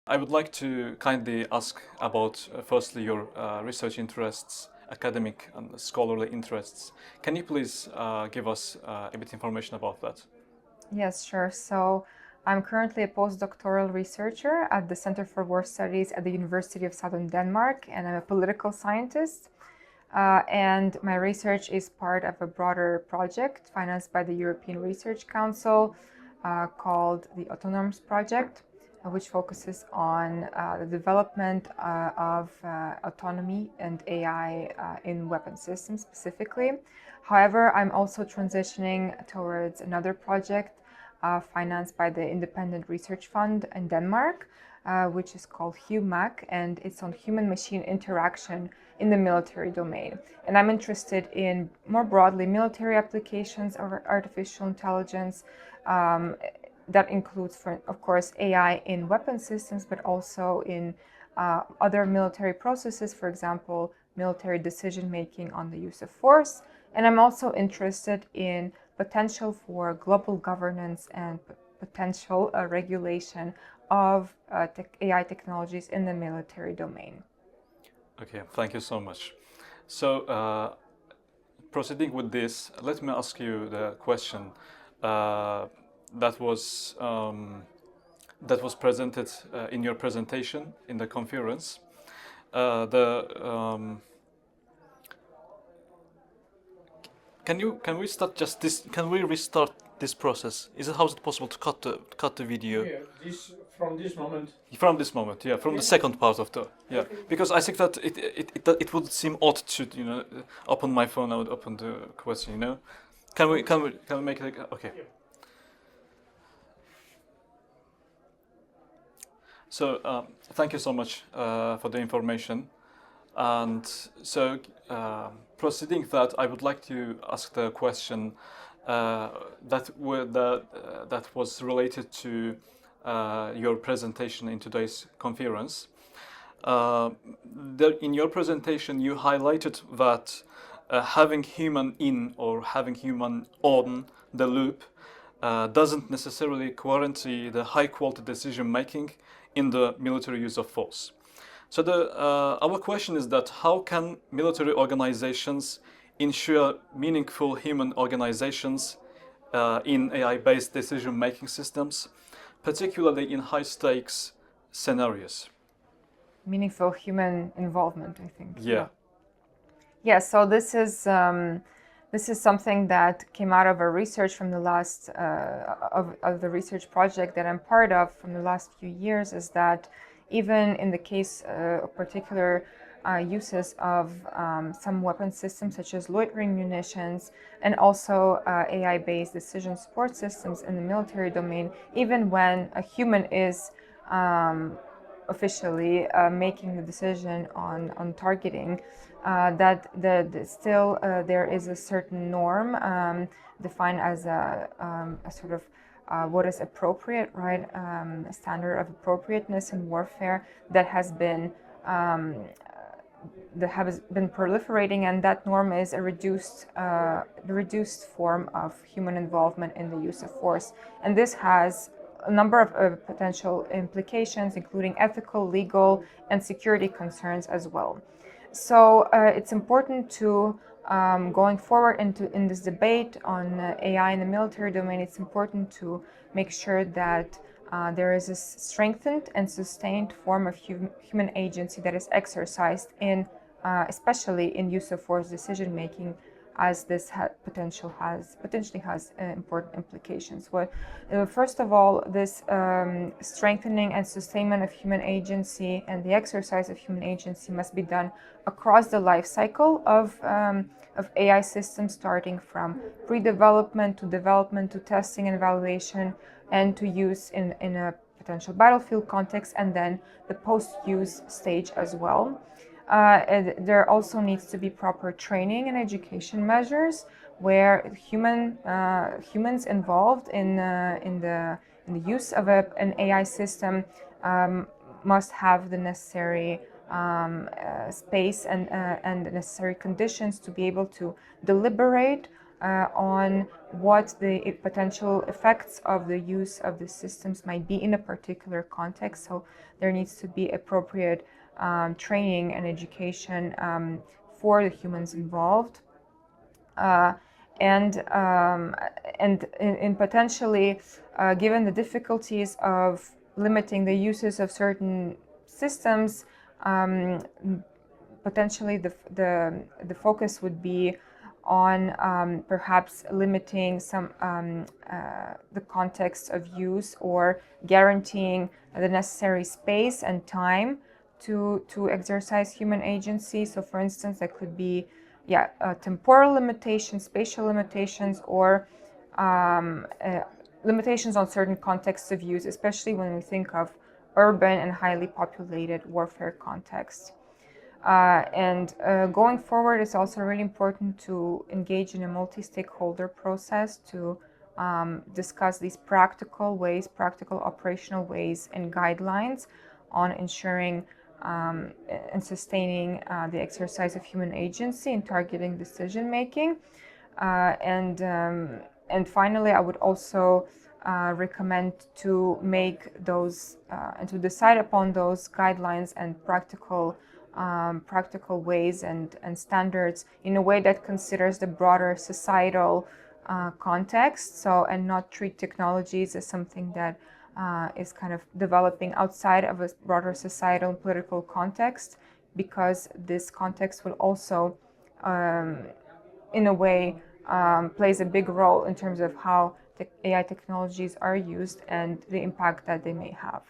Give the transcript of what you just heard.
I would like to kindly ask about, firstly, your research interests, academic and scholarly interests. Can you please give us a bit information about that? Yes, sure. So I'm currently a postdoctoral researcher at the Center for War Studies at the University of Southern Denmark, and I'm a political scientist. And my research is part of a broader project financed by the European Research Council called the AutoNorms project, which focuses on the development of autonomy and AI in weapon systems specifically. However, I'm also transitioning towards another project financed by the Independent Research Fund in Denmark, which is called HUMAC, and it's on human-machine interaction in the military domain. And I'm interested in, more broadly, military applications of artificial intelligence. That includes, of course, AI in weapon systems, but also in other military processes, for example, military decision-making on the use of force. And I'm also interested in potential for global governance and potential regulation of AI technologies in the military domain. Okay, thank you so much. So, proceeding with this, let me ask you the question that was presented in your presentation in the conference. Can we start just this? Can we restart this process? How is it possible to cut the video? Yeah, from this moment. From this moment, yeah, from the second part of the Okay. because I think that it would seem odd to open my phone. I would open the question. Can we make it okay? Yeah. So thank you so much for the information, and so proceeding that, I would like to ask the question that was related to your presentation in today's conference. In your presentation, you highlighted that having human in or having human on the loop doesn't necessarily guarantee the high quality decision making in the military use of force. So our question is that how can military organizations ensure meaningful human organizations in AI-based decision-making systems, particularly in high-stakes scenarios? Meaningful human involvement, I think. Yeah. Yeah, so this is something that came out of a research from the last of the research project that I'm part of from the last few years, is that even in the case of particular uses of some weapon systems such as loitering munitions and also AI-based decision support systems in the military domain, even when a human is officially making the decision on targeting, that still there is a certain norm defined as a sort of what is appropriate, right? A standard of appropriateness in warfare that has been proliferating, and that norm is a reduced form of human involvement in the use of force. And this has a number of potential implications, including ethical, legal, and security concerns as well. So it's important to, going forward in this debate on AI in the military domain, it's important to make sure that there is a strengthened and sustained form of human agency that is exercised in, especially in use of force decision making, as this potentially has important implications. First of all, this strengthening and sustainment of human agency and the exercise of human agency must be done across the life cycle of AI systems, starting from pre-development to development to testing and evaluation, and to use in a potential battlefield context, and then the post-use stage as well. There also needs to be proper training and education measures where humans involved in the use of an AI system must have the necessary space and the necessary conditions to be able to deliberate on what the potential effects of the use of the systems might be in a particular context. So there needs to be appropriate training and education for the humans involved. And potentially, given the difficulties of limiting the uses of certain systems, potentially the focus would be on perhaps limiting some the context of use, or guaranteeing the necessary space and time to exercise human agency. So, for instance, that could be temporal limitations, spatial limitations, or limitations on certain contexts of use, especially when we think of urban and highly populated warfare contexts. Going forward, it's also really important to engage in a multi-stakeholder process to discuss these practical operational ways and guidelines on ensuring and sustaining the exercise of human agency and targeting decision making. And finally, I would also recommend to make those and to decide upon those guidelines and practical ways and standards in a way that considers the broader societal context. So, and not treat technologies as something that is kind of developing outside of a broader societal and political context, because this context will also, in a way, plays a big role in terms of how the AI technologies are used and the impact that they may have.